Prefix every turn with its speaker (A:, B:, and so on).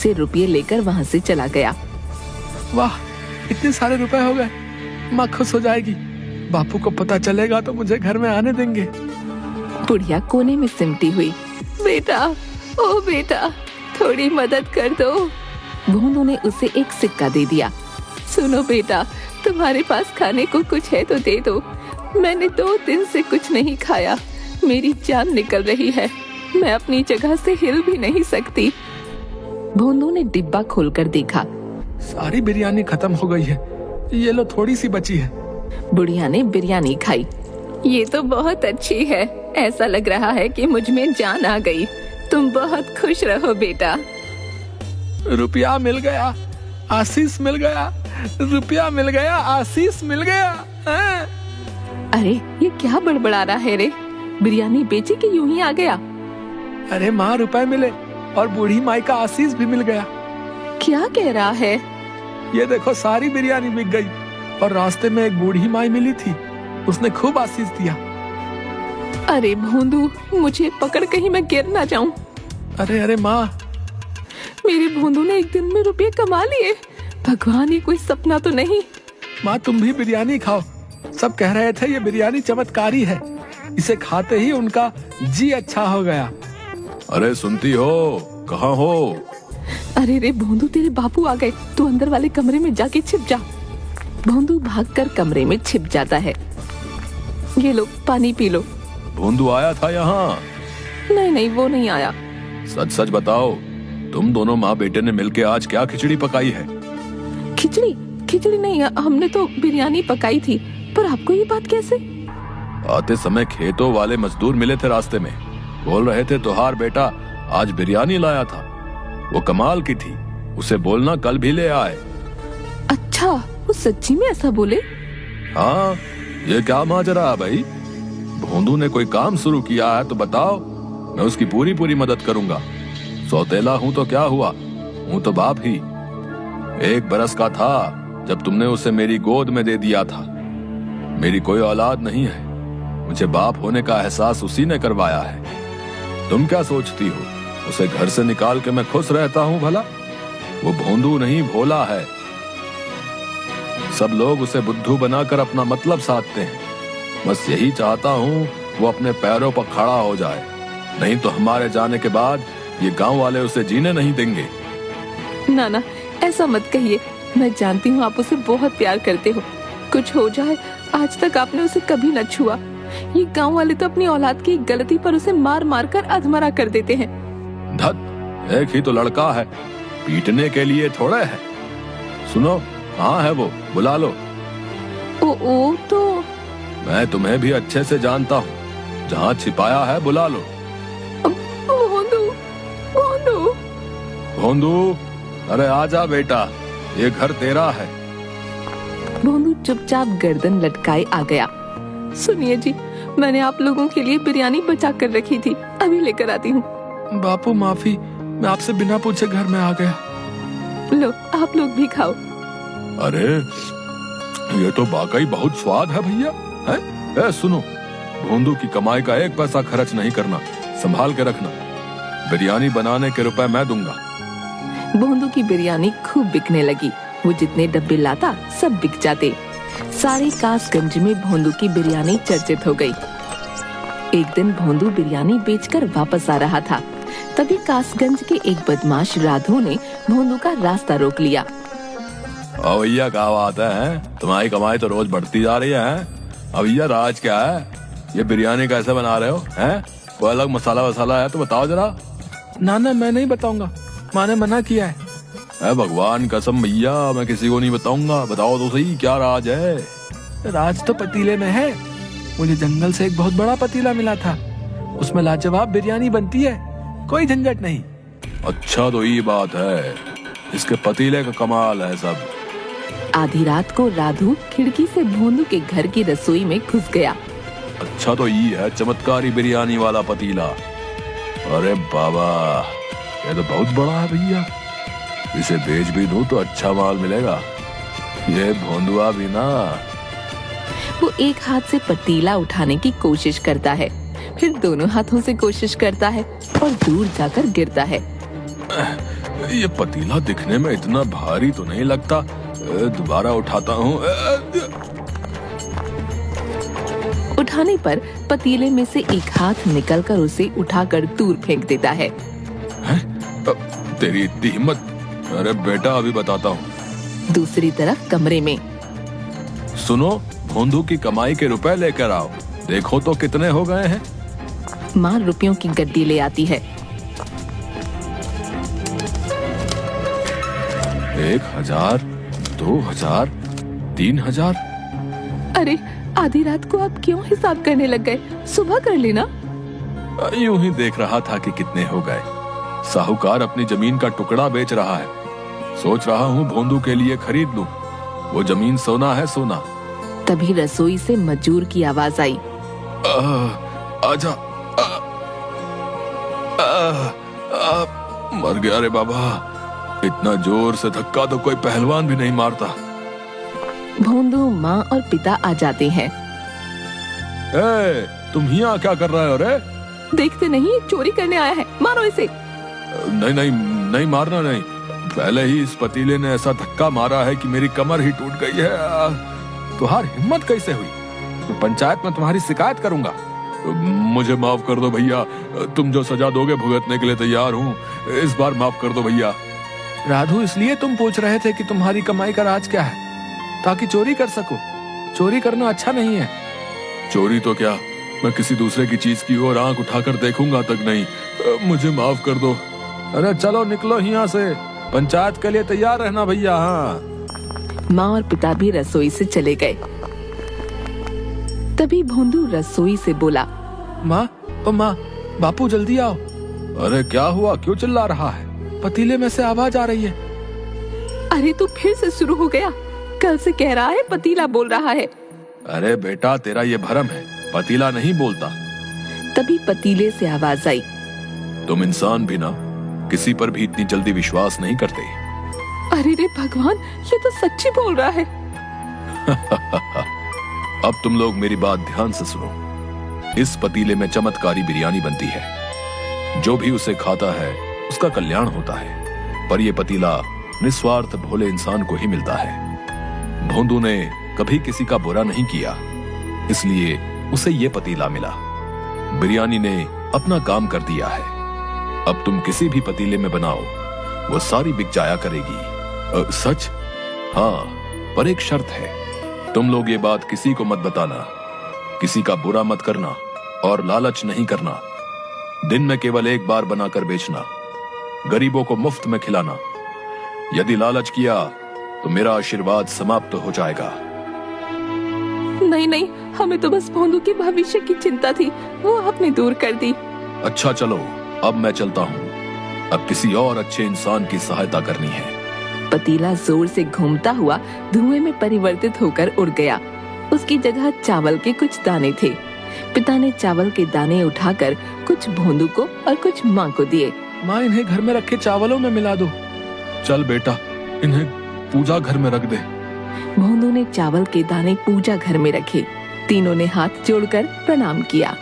A: से रुपये लेकर वहाँ से चला गया।
B: वाह, इतने सारे रुपए हो गए। माँ खुश हो जाएगी। बापू को पता चलेगा तो मुझे घर में आने देंगे।
A: बुढ़िया कोने में सिमटी हुई। बेटा, ओ बेटा, थोड़ी मदद कर दो। भोंदू ने उसे एक सिक्का दे दिया। सुनो बेटा, तुम्हारे पास खाने को कुछ है तो दे दो। मैंने 2 दिन से कुछ नहीं खाया। मेरी जान निकल रही है। मैं अपनी जगह से हिल भी नहीं सकती। भोंदू ने डिब्बा खोलकर देखा।
B: सारी बिरयानी खत्म हो गई है। ये लो, थोड़ी सी बची है।
A: बुढ़िया ने बिरयानी खाई। ये तो बहुत अच्छी है। ऐसा लग रहा है कि मुझ में जान आ गई। तुम बहुत खुश रहो बेटा।
B: रुपया मिल गया, आशीष मिल गया। रुपया मिल गया, आशीष मिल गया।
A: अरे ये क्या बड़बड़ा रहा है रे? बिरयानी बेची कि यूं ही आ गया?
B: अरे माँ, रुपए मिले और बूढ़ी माई का आशीष भी मिल गया।
A: क्या कह रहा है?
B: ये देखो, सारी बिरयानी बिक गई और रास्ते में एक बूढ़ी माई मिली थी। उसने खूब आशीष दिया।
A: अरे भोंदू, मुझे पकड़ कहीं मैं गिर ना जाऊं।
B: अरे अरे माँ,
A: मेरे भोंदू ने एक दिन में रुपये कमा लिए। भगवान, ये कोई सपना तो नहीं?
B: माँ तुम भी बिरयानी खाओ। सब कह रहे थे ये बिरयानी चमत्कारी है। इसे खाते ही उनका जी अच्छा हो गया। अरे सुनती हो, कहाँ हो?
A: अरे रे भोंदू, तेरे बापू आ गए। तू अंदर वाले कमरे में जाके छिप जा। भोंदू भागकर कमरे में छिप जाता है। ये लो, पानी पी लो।
B: भोंदू आया था यहाँ?
A: नहीं नहीं, वो नहीं आया।
B: सच सच बताओ, तुम दोनों माँ बेटे ने मिलके आज क्या खिचड़ी पकाई है?
A: खिचड़ी? खिचड़ी नहीं, हमने तो बिरयानी पकाई थी। पर आपको ये बात कैसे?
B: आते समय खेतों वाले मजदूर मिले थे रास्ते में। बोल रहे थे तुहार बेटा आज बिरयानी लाया था। वो कमाल की थी। उसे बोलना कल भी ले आए।
A: अच्छा, वो सच्ची में ऐसा बोले?
B: हाँ, ये क्या माजरा है भाई? भोंदू ने कोई काम शुरू किया है तो बताओ, मैं उसकी पूरी पूरी मदद करूंगा। सौतेला हूं तो क्या हुआ, हूं तो बाप ही। 1 बरस का था जब तुमने उसे मेरी गोद में दे दिया था। मेरी कोई औलाद नहीं है। मुझे बाप होने का एहसास उसी ने करवाया है। तुम क्या सोचती हो, उसे घर से निकाल के मैं खुश रहता हूं भला? वो भोंदू नहीं, भोला है। सब लोग उसे बुद्धू बनाकर अपना मतलब साधते हैं। बस यही चाहता हूँ वो अपने पैरों पर खड़ा हो जाए। नहीं तो हमारे जाने के बाद ये गांव वाले उसे जीने नहीं देंगे।
A: ना ना, ऐसा मत कहिए। मैं जानती हूँ आप उसे बहुत प्यार करते हो। कुछ हो जाए, आज तक आपने उसे कभी न छुआ। ये गांव वाले तो अपनी औलाद की गलती पर उसे मार मार कर अधमरा कर देते हैं।
B: धत, एक ही तो लड़का है, पीटने के लिए थोड़ा है। सुनो, कहाँ है वो? बुला लो।
A: ओ तो
B: मैं तुम्हें भी अच्छे से जानता हूँ। जहाँ छिपाया है बुला लो।
A: भोंदू, भोंदू,
B: भोंदू, अरे आजा बेटा, ये घर तेरा है।
A: भोंदू चुपचाप गर्दन लटकाए आ गया। सुनिए जी, मैंने आप लोगों के लिए बिरयानी बचा कर रखी थी, अभी लेकर आती हूँ।
B: बापू माफी, मैं आपसे बिना पूछे घर में आ गया।
A: लो, आप लोग भी खाओ।
B: अरे ये तो वाकई बहुत स्वाद है भैया। है? सुनो, भोंदू की कमाई का 1 पैसा खर्च नहीं करना, संभाल के रखना। बिरयानी बनाने के रुपए मैं दूंगा।
A: भोंदू की बिरयानी खूब बिकने लगी। वो जितने डब्बे लाता सब बिक जाते। सारे कासगंज में भोंदू की बिरयानी चर्चित हो गई। एक दिन भोंदू बिरयानी बेचकर वापस आ रहा था। तभी कासगंज के एक बदमाश राधू ने भोंदू का रास्ता रोक लिया।
B: भैया क्या बात है? तुम्हारी कमाई तो रोज बढ़ती जा रही है। भैया राज क्या है? ये बिरयानी कैसे बना रहे हो? हैं? कोई अलग मसाला वसाला है तो बताओ जरा। ना ना, मैं नहीं बताऊंगा, माँ ने मना किया है। भगवान कसम भैया, मैं किसी को नहीं बताऊंगा। बताओ तो सही, क्या राज है? राज तो पतीले में है। मुझे जंगल से एक बहुत बड़ा पतीला मिला था, उसमें लाजवाब बिरयानी बनती है, कोई झंझट नहीं। अच्छा तो ये बात है, इसके पतीले का कमाल है सब।
A: आधी रात को राधू खिड़की से भोंदू के घर की रसोई में घुस गया।
B: अच्छा तो ये है चमत्कारी बिरयानी वाला पतीला। अरे बाबा, ये तो बहुत बड़ा है भैया। इसे बेच भी दूं तो अच्छा माल मिलेगा। ये भोंदुआ भी ना।
A: वो एक हाथ से पतीला उठाने की कोशिश करता है, फिर दोनों हाथों से कोशिश करता है और दूर जाकर गिरता है।
B: ये पतीला दिखने में इतना भारी तो नहीं लगता। दोबारा उठाता हूँ।
A: उठाने पर पतीले में से एक हाथ निकलकर उसे उठाकर दूर फेंक देता है।
B: तेरी इतनी हिम्मत? अरे बेटा अभी बताता हूँ।
A: दूसरी तरफ कमरे में,
B: सुनो, भोंदू की कमाई के रुपए लेकर आओ, देखो तो कितने हो गए हैं।
A: माँ रुपयों की गड्डी ले आती है।
B: 1,000, 2,000, 3,000।
A: अरे आधी रात को आप क्यों हिसाब करने लग गए? सुबह कर लेना।
B: यूं ही देख रहा था कि कितने हो गए। साहूकार अपनी जमीन का टुकड़ा बेच रहा है। सोच रहा हूँ भोंदू के लिए खरीद लूं। वो जमीन सोना है, सोना।
A: तभी रसोई से मजूर की आवाज आई।
B: आजा। मर गया रे बाबा। इतना जोर से धक्का तो कोई पहलवान भी नहीं मारता।
A: भोंदू, माँ और पिता आ जाते हैं।
B: तुम यहाँ क्या कर रहे हो रे?
A: देखते नहीं, चोरी करने आया है, मारो इसे।
B: नहीं नहीं नहीं, मारना नहीं। पहले ही इस पतीले ने ऐसा धक्का मारा है कि मेरी कमर ही टूट गई है। तुम्हारी हिम्मत कैसे हुई? मैं पंचायत में तुम्हारी शिकायत करूंगा। मुझे माफ कर दो भैया, तुम जो सजा दोगे भुगतने के लिए तैयार हूँ। इस बार माफ कर दो भैया। राधू, इसलिए तुम पूछ रहे थे कि तुम्हारी कमाई का राज क्या है? ताकि चोरी कर सको। चोरी करना अच्छा नहीं है। चोरी तो क्या, मैं किसी दूसरे की चीज की ओर आंख उठाकर देखूंगा तक नहीं। मुझे माफ कर दो। अरे चलो निकलो यहाँ से, पंचायत के लिए तैयार रहना भैया। हाँ।
A: माँ और पिता भी रसोई से चले गए। तभी भोंदू रसोई से बोला,
B: माँ, ओ माँ, बापू जल्दी आओ। अरे क्या हुआ, क्यों चिल्ला रहा है? पतीले में से आवाज आ रही है।
A: अरे तू फिर से शुरू हो गया। कल से कह रहा है पतीला बोल रहा है।
B: अरे बेटा, तेरा ये भरम है, पतीला नहीं बोलता।
A: तभी पतीले से आवाज आई।
B: तुम इंसान भी ना किसी पर भी इतनी जल्दी विश्वास नहीं करते।
A: अरे रे भगवान, ये तो सच्ची बोल रहा है।
B: अब तुम लोग मेरी बात ध्यान से सुनो। इस पतीले में चमत्कारी बिरयानी बनती है। जो भी उसे खाता है उसका कल्याण होता है। पर यह पतीला निस्वार्थ भोले इंसान को ही मिलता है। भोंदू ने कभी किसी का बुरा नहीं किया, इसलिए उसे ये पतीला मिला। बिरयानी ने अपना काम कर दिया है। अब तुम किसी भी पतीले में बनाओ, वो सारी बिक जाया करेगी। सच? हाँ, पर एक शर्त है। तुम लोग ये बात किसी को मत बताना, किसी का बुरा मत करना और लालच नहीं करना। दिन में केवल एक बार बनाकर बेचना, गरीबों को मुफ्त में खिलाना। यदि लालच किया तो मेरा आशीर्वाद समाप्त हो जाएगा।
A: नहीं नहीं, हमें तो बस भोंदू के भविष्य की चिंता थी, वो आपने दूर कर दी।
B: अच्छा चलो, अब मैं चलता हूँ। अब किसी और अच्छे इंसान की सहायता करनी है।
A: पतीला जोर से घूमता हुआ धुएं में परिवर्तित होकर उड़ गया। उसकी जगह चावल के कुछ दाने थे। पिता ने चावल के दाने उठाकर कुछ भोंदू को और कुछ माँ को दिए।
B: माँ, इन्हें घर में रखे चावलों में मिला दो। चल बेटा, इन्हें पूजा घर में रख दे।
A: भोंदू ने चावल के दाने पूजा घर में रखे। तीनों ने हाथ जोड़कर प्रणाम किया।